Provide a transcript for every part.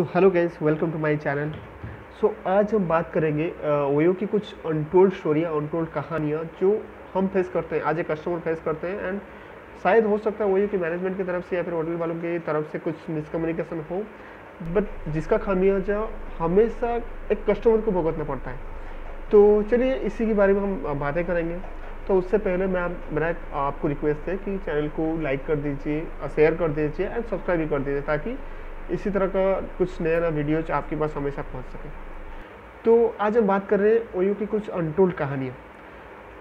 So hello guys, welcome to my channel. आज हम बात करेंगे ओयो की कुछ अनटोल्ड स्टोरियाँ, अनटोल्ड कहानियाँ जो हम फेस करते हैं, आज एक कस्टमर फेस करते हैं। एंड शायद हो सकता है ओयो की मैनेजमेंट की तरफ से या फिर होटल वालों की तरफ से कुछ मिसकम्युनिकेशन हो, बट जिसका खामियाजा हमेशा एक कस्टमर को भुगतना पड़ता है। तो चलिए इसी के बारे में हम बातें करेंगे। तो उससे पहले मेरा आपको रिक्वेस्ट है कि चैनल को लाइक कर दीजिए, शेयर कर दीजिए एंड सब्सक्राइब भी कर दीजिए, ताकि इसी तरह का कुछ नया नया वीडियोज आपके पास हमेशा पहुंच सके। तो आज हम बात कर रहे हैं ओयो की कुछ अनटोल्ड कहानियाँ।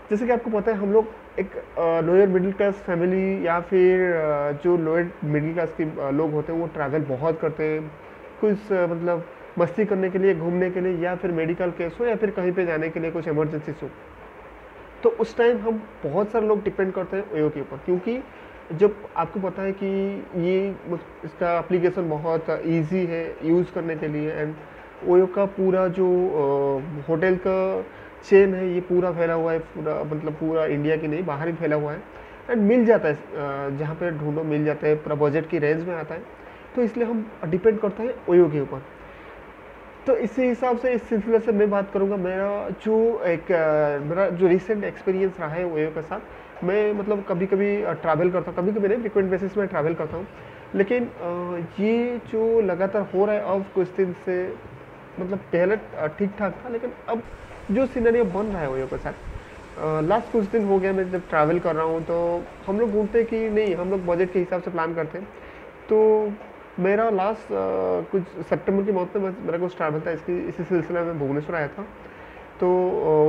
जैसे कि आपको पता है, हम लोग एक लोअर मिडिल क्लास फैमिली या फिर जो लोअर मिडिल क्लास के लोग होते हैं वो ट्रैवल बहुत करते हैं, कुछ मतलब मस्ती करने के लिए, घूमने के लिए, या फिर मेडिकल केस हो, या फिर कहीं पे जाने के लिए कुछ इमरजेंसी हो। तो उस टाइम हम बहुत सारे लोग डिपेंड करते हैं ओयो के ऊपर, क्योंकि जब आपको पता है कि ये इसका एप्लीकेशन बहुत इजी है यूज़ करने के लिए। एंड ओयो का पूरा जो होटल का चेन है ये पूरा फैला हुआ है, पूरा मतलब पूरा इंडिया की नहीं, बाहर ही फैला हुआ है। एंड मिल जाता है, जहाँ पे ढूंढो मिल जाता है, पूरा बजट की रेंज में आता है। तो इसलिए हम डिपेंड करते हैं ओयो के ऊपर। तो इसी हिसाब से इस सिलसिले से मैं बात करूंगा मेरा जो रिसेंट एक्सपीरियंस रहा है ओयो के साथ। मैं मतलब कभी कभी ट्रैवल करता हूँ, कभी कभी नहीं, फ्रिक्वेंट बेसिस में ट्रैवल करता हूँ। लेकिन ये जो लगातार हो रहा है अब कुछ दिन से, मतलब पहले ठीक ठाक था, लेकिन अब जो सिनेरियो बन रहा है ओयो के साथ, लास्ट कुछ दिन हो गया मैं जब ट्रैवल कर रहा हूँ, तो हम लोग ढूंढते कि नहीं, हम लोग बजट के हिसाब से प्लान करते हैं। तो मेरा लास्ट कुछ सितंबर के मंथ में मेरा कुछ ट्रैवल था, इसी सिलसिले में भुवनेश्वर आया था। तो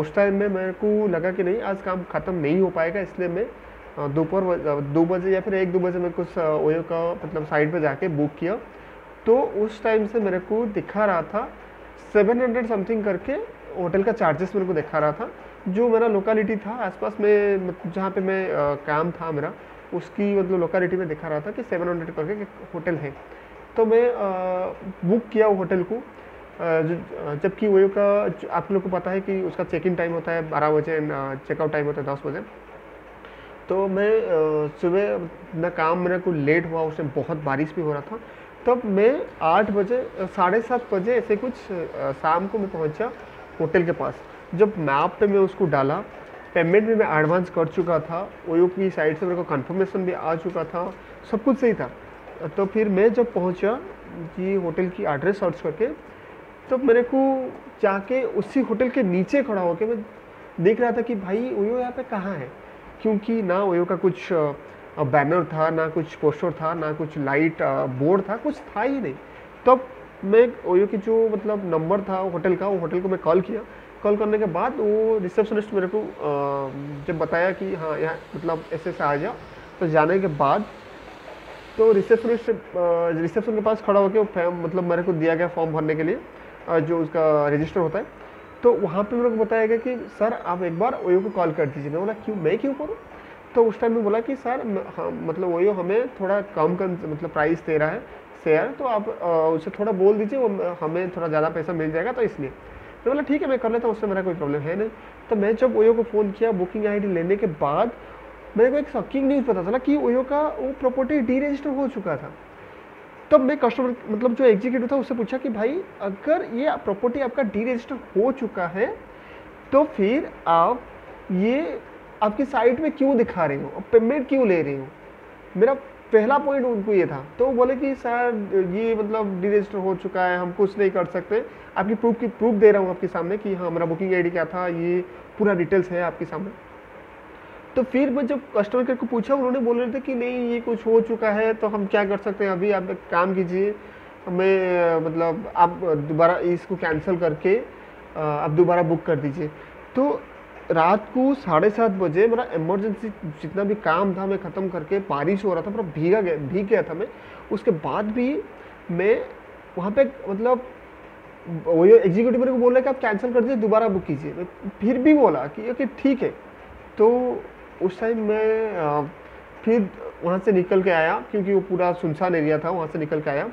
उस टाइम में मेरे को लगा कि नहीं, आज काम ख़त्म नहीं हो पाएगा, इसलिए मैं दोपहर 2 बजे या फिर 1-2 बजे मैं कुछ ओयो का मतलब साइट पे जाके बुक किया। तो उस टाइम से मेरे को दिखा रहा था 700 समथिंग करके होटल का चार्जेस मेरे को दिखा रहा था। जो मेरा लोकेलिटी था आसपास में, जहाँ पे मैं काम था मेरा, उसकी मतलब लोकेलिटी में दिखा रहा था कि 700 करके एक होटल है। तो मैं बुक किया वो होटल को, जबकि ओयो का आप लोग को पता है कि उसका चेक इन टाइम होता है 12 बजे एंड चेकआउट टाइम होता है 10 बजे। तो मैं सुबह ना काम मेरा को लेट हुआ, उस टाइम बहुत बारिश भी हो रहा था। तब मैं 8 बजे 7:30 बजे ऐसे कुछ शाम को मैं पहुंचा होटल के पास। जब मैप पे मैं उसको डाला, पेमेंट भी मैं एडवांस कर चुका था, ओयो की साइड से मेरे को कंफर्मेशन भी आ चुका था, सब कुछ सही था। तो फिर मैं जब पहुंचा ये होटल की एड्रेस सर्च करके, तो मेरे को जाके उसी होटल के नीचे खड़ा होकर मैं देख रहा था कि भाई ओयो यहाँ पे कहाँ है, क्योंकि ना ओयो का कुछ बैनर था, ना कुछ पोस्टर था, ना कुछ लाइट बोर्ड था, कुछ था ही नहीं। तब मैं ओयो की जो मतलब नंबर था होटल का, वो होटल को मैं कॉल किया। कॉल करने के बाद वो रिसेप्शनिस्ट मेरे को जब बताया कि हाँ यहाँ मतलब ऐसे से आ जाओ, तो जाने के बाद तो रिसेप्शन के पास खड़ा होकर फॉर्म मतलब मेरे को दिया गया फॉर्म भरने के लिए, जो उसका रजिस्टर होता है। तो वहाँ पे मेरे को बताया गया कि सर आप एक बार ओयो को कॉल कर दीजिए। मैं बोला क्यों, मैं क्यों करूँ? तो उस टाइम में बोला कि सर हाँ मतलब ओयो हमें थोड़ा कम मतलब प्राइस दे रहा है शेयर, तो आप उसे थोड़ा बोल दीजिए, वो हमें थोड़ा ज़्यादा पैसा मिल जाएगा, तो इसलिए। मैं बोला ठीक है, मैं कर लेता हूँ, उससे मेरा कोई प्रॉब्लम है नहीं। तो मैं जब ओयो को फ़ोन किया, बुकिंग आईडी लेने के बाद मेरे को एक शॉकिंग न्यूज़ पता चला कि ओयो का वो प्रॉपर्टी डी रजिस्टर हो चुका था। तब मैं कस्टमर मतलब जो एग्जीक्यूटिव था उससे पूछा कि भाई अगर ये प्रॉपर्टी आपका डी रजिस्टर हो चुका है, तो फिर आप ये आपकी साइट में क्यों दिखा रहे हो और पेमेंट क्यों ले रहे हो? मेरा पहला पॉइंट उनको ये था। तो वो बोले कि सर ये मतलब डी रजिस्टर हो चुका है, हम कुछ नहीं कर सकते, आपकी प्रूफ दे रहा हूँ आपके सामने कि हाँ मेरा बुकिंग आईडी क्या था, ये पूरा डिटेल्स है आपके सामने। तो फिर मैं जब कस्टमर केयर को पूछा, उन्होंने बोल रहे थे कि नहीं ये कुछ हो चुका है, तो हम क्या कर सकते हैं, अभी आप एक काम कीजिए, हमें मतलब आप दोबारा इसको कैंसिल करके आप दोबारा बुक कर दीजिए। तो रात को 7:30 बजे मेरा इमरजेंसी जितना भी काम था मैं ख़त्म करके, बारिश हो रहा था, पूरा भीग गया था मैं। उसके बाद भी मैं वहाँ पे मतलब वो एग्जीक्यूटिव मेरे को बोल रहा है कि आप कैंसिल कर दीजिए, दोबारा बुक कीजिए। मैं फिर भी बोला कि ओके ठीक है। तो उस टाइम मैं फिर वहाँ से निकल के आया, क्योंकि वो पूरा सुनसान एरिया था, वहाँ से निकल के आया।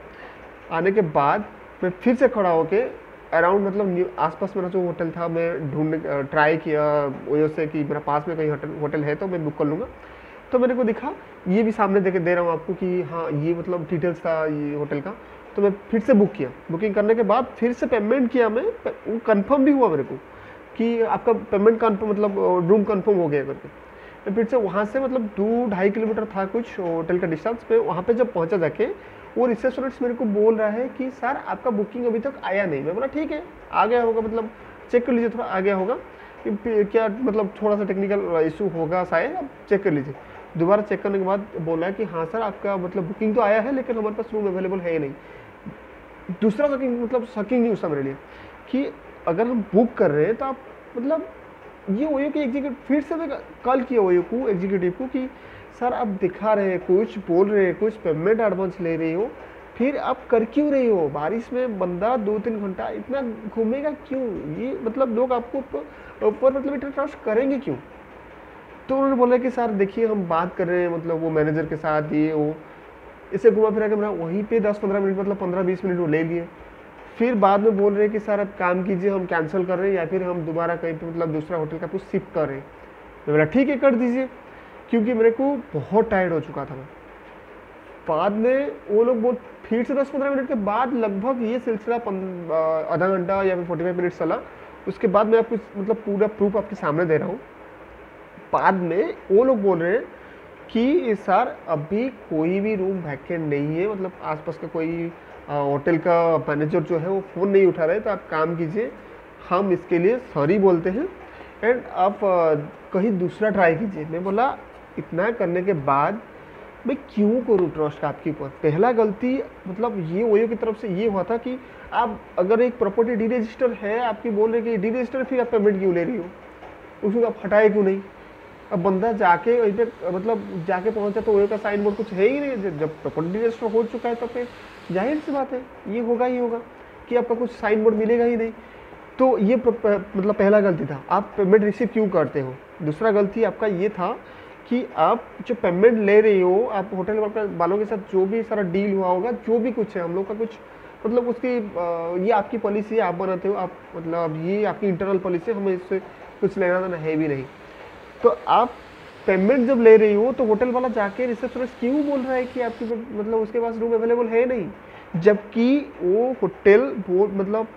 आने के बाद मैं फिर से खड़ा होके अराउंड मतलब आसपास मेरा जो होटल था मैं ढूंढने ट्राई किया ओयो से कि मेरा पास में कहीं होटल है तो मैं बुक कर लूँगा। तो मेरे को दिखा, ये भी सामने दे रहा हूँ आपको कि हाँ ये मतलब डिटेल्स था ये होटल का। तो मैं फिर से बुक किया, बुकिंग करने के बाद फिर से पेमेंट किया मैं, वो कंफर्म भी हुआ मेरे को कि आपका पेमेंट कंफर्म मतलब रूम कंफर्म हो गया करके। मैं फिर से वहाँ से मतलब 2-2.5 किलोमीटर था कुछ होटल का डिस्टेंस पे, वहाँ पे जब पहुँचा जाके वो रिसेप्शनिस्ट मेरे को बोल रहा है कि सर आपका बुकिंग अभी तक आया नहीं। मैं बोला ठीक है आ गया होगा, मतलब चेक कर लीजिए, थोड़ा आ गया होगा कि क्या मतलब थोड़ा सा टेक्निकल इशू होगा शायद, आप चेक कर लीजिए। दोबारा चेक करने के बाद बोला कि हाँ सर आपका मतलब बुकिंग तो आया है लेकिन हमारे पास रूम अवेलेबल है ही नहीं। दूसरा शॉकिंग मतलब शॉकिंग न्यूज़ था मेरे लिए कि अगर हम बुक कर रहे हैं तो आप मतलब ये ओयो के एग्जीक्यूटिव, फिर से मैं कॉल किया ओयो को एग्जीक्यूटिव को कि सर आप दिखा रहे हैं कुछ, बोल रहे हैं कुछ, पेमेंट एडवांस ले रही हो, फिर आप कर क्यों रही हो? बारिश में बंदा 2-3 घंटा इतना घूमेगा क्यों? ये मतलब लोग आपको ऊपर मतलब इतना ट्रस्ट करेंगे क्यों? तो उन्होंने बोला कि सर देखिए हम बात कर रहे हैं मतलब वो मैनेजर के साथ, ये वो, इसे घुमा फिरा के मेरा वहीं पे 10-15 मिनट मतलब 15-20 मिनट वो ले लिए। फिर बाद में बोल रहे हैं कि सर अब काम कीजिए, हम कैंसिल कर रहे हैं या फिर हम दोबारा कहीं पे मतलब दूसरा होटल का कुछ शिफ्ट कर रहे हैं। तो मेरा ठीक है कर दीजिए, क्योंकि मेरे को बहुत टायर्ड हो चुका था मैं। बाद में वो लोग बोल फिर से 10-15 मिनट के बाद लगभग ये सिलसिला आधा घंटा या फिर 45 मिनट चला। उसके बाद मैं आपको मतलब पूरा प्रूफ आपके सामने दे रहा हूँ। बाद में वो लोग बोल रहे हैं कि सर अभी कोई भी रूम वैकेंट नहीं है, मतलब आसपास का कोई होटल का मैनेजर जो है वो फ़ोन नहीं उठा रहे, तो आप काम कीजिए, हम इसके लिए सॉरी बोलते हैं एंड आप कहीं दूसरा ट्राई कीजिए। मैं बोला इतना करने के बाद मैं क्यों करूँ ट्रस्ट आपके ऊपर? पहला गलती मतलब ये ओयो की तरफ से ये हुआ था कि आप अगर एक प्रॉपर्टी डी रजिस्टर है, आपकी बोल रहे कि डी रजिस्टर, फिर आप पेमेंट क्यों ले रही हो? उसको आप हटाए क्यों नहीं? अब बंदा जाके वहीं पे मतलब जाके पहुंचा तो ओयो का साइन बोर्ड कुछ है ही नहीं। जब प्रॉपर्टी रजिस्टर हो चुका है तो फिर जाहिर सी बात है ये होगा ही होगा कि आपका कुछ साइन बोर्ड मिलेगा ही नहीं। तो ये मतलब पहला गलती था, आप पेमेंट रिसीव क्यों करते हो। दूसरा गलती आपका ये था कि आप जो पेमेंट ले रही हो, आप होटल वालों के साथ जो भी सारा डील हुआ होगा, जो भी कुछ है हम लोग का कुछ मतलब उसकी ये आपकी पॉलिसी है, आप बनाते हो, आप मतलब ये आपकी इंटरनल पॉलिसी है, हमें इससे कुछ लेना देना है भी नहीं। तो आप पेमेंट जब ले रही हो तो होटल वाला जाके रिसेप्शनिस्ट क्यों बोल रहा है कि आपकी मतलब उसके पास रूम अवेलेबल है नहीं, जबकि वो होटल मतलब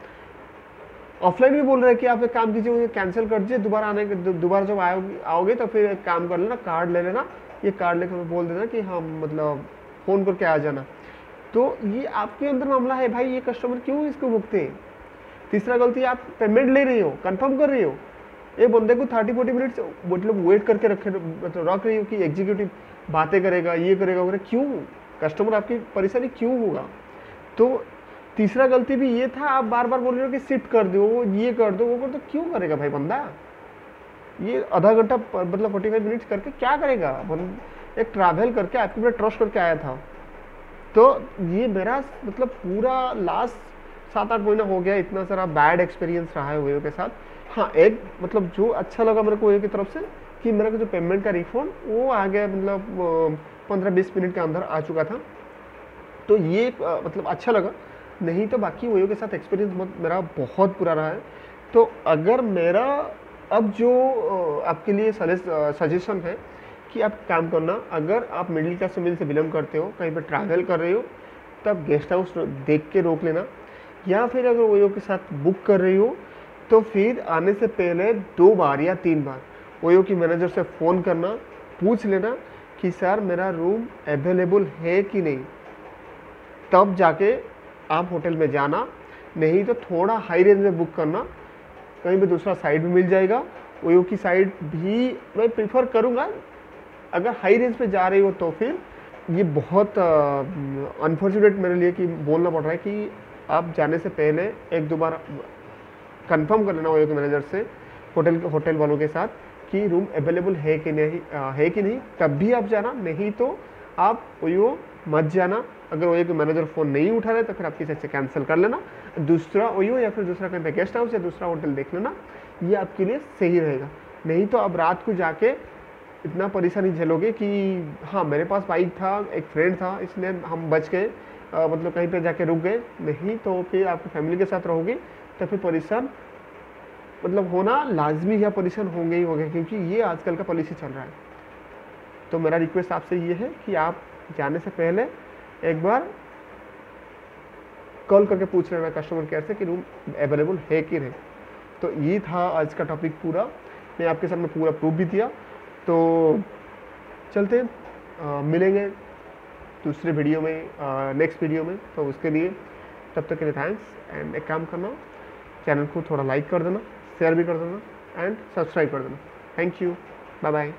ऑफलाइन भी बोल रहा है कि आप एक काम कीजिए, मुझे कैंसिल कर दीजिए, दोबारा जब आओगे तो फिर एक काम कर लेना, कार्ड ले लेना, ये कार्ड लेकर बोल देना कि हम मतलब फ़ोन करके आ जाना। तो ये आपके अंदर मामला है भाई, ये कस्टमर क्यों इसको भुगते हैं। तीसरा गलती, आप पेमेंट ले रही हो, कंफर्म कर रही हो, एक बंदे को 30-40 मिनट मतलब वेट करके रख रही हो कि एग्जीक्यूटिव बातें करेगा, ये करेगा वगैरह, क्यों? कस्टमर आपकी परेशानी क्यों होगा? तो तीसरा गलती भी ये था, आप बार बार बोल रहे हो कि शिफ्ट कर दो, ये कर दो, वो कर दो, क्यों करेगा भाई बंदा? ये आधा घंटा मतलब 45 मिनट्स करके क्या करेगा? एक ट्रैवल करके आपके ऊपर ट्रस्ट करके आया था। तो ये मेरा मतलब पूरा लास्ट 7-8 महीना हो गया, इतना सारा बैड एक्सपीरियंस रहा है ओयो के साथ। हाँ, एक मतलब जो अच्छा लगा मेरे को ओयो की तरफ से कि मेरा जो पेमेंट का रिफंड वो आ गया, मतलब 15-20 मिनट के अंदर आ चुका था। तो ये मतलब अच्छा लगा। नहीं तो बाकी ओयो के साथ एक्सपीरियंस मेरा बहुत बुरा रहा है। तो अगर मेरा अब जो आपके लिए सजेशन है कि आप काम करना, अगर आप मिडिल क्लास फैमिली से बिलोंग करते हो, कहीं पर ट्रैवल कर रहे हो, तब गेस्ट हाउस देख के रोक लेना, या फिर अगर ओयो के साथ बुक कर रही हो तो फिर आने से पहले 2 बार या 3 बार ओयो की मैनेजर से फ़ोन करना, पूछ लेना कि सर मेरा रूम अवेलेबल है कि नहीं, तब जाके आप होटल में जाना। नहीं तो थोड़ा हाई रेंज में बुक करना, कहीं भी दूसरा साइड भी मिल जाएगा। ओयो की साइड भी मैं प्रीफर करूँगा। अगर हाई रेंज पे जा रही हो तो फिर ये बहुत अनफॉर्चुनेट मेरे लिए कि बोलना पड़ रहा है कि आप जाने से पहले 1-2 बार कंफर्म कर लेना ओयो के मैनेजर से, होटल वालों के साथ कि रूम अवेलेबल है कि नहीं, तब भी आप जाना। नहीं तो आप ओयो मत जाना। अगर ओयो के मैनेजर फ़ोन नहीं उठा रहे तो फिर आप किसी से कैंसिल कर लेना, दूसरा ओयो या फिर दूसरा कहीं पे गेस्ट हाउस या दूसरा होटल देख लेना, ये आपके लिए सही रहेगा। नहीं तो आप रात को जाके इतना परेशानी झेलोगे कि हाँ मेरे पास बाइक था, एक फ्रेंड था, इसलिए हम बच गए, मतलब कहीं पे जाके रुक गए। नहीं तो फिर आपकी फैमिली के साथ रहोगे तो फिर परेशान मतलब होना लाजमी या परेशान होंगे ही होंगे, क्योंकि ये आजकल का पॉलिसी चल रहा है। तो मेरा रिक्वेस्ट आपसे ये है कि आप जाने से पहले एक बार कॉल करके पूछ लेना कस्टमर केयर से कि रूम अवेलेबल है कि नहीं। तो ये था आज का टॉपिक पूरा, मैं आपके सामने पूरा प्रूफ भी दिया। तो चलते हैं, मिलेंगे दूसरे वीडियो में, नेक्स्ट वीडियो में। तो उसके लिए तब तक के लिए थैंक्स। एंड एक काम करना, चैनल को थोड़ा लाइक कर देना, शेयर भी कर देना एंड सब्सक्राइब कर देना। Thank you, bye bye.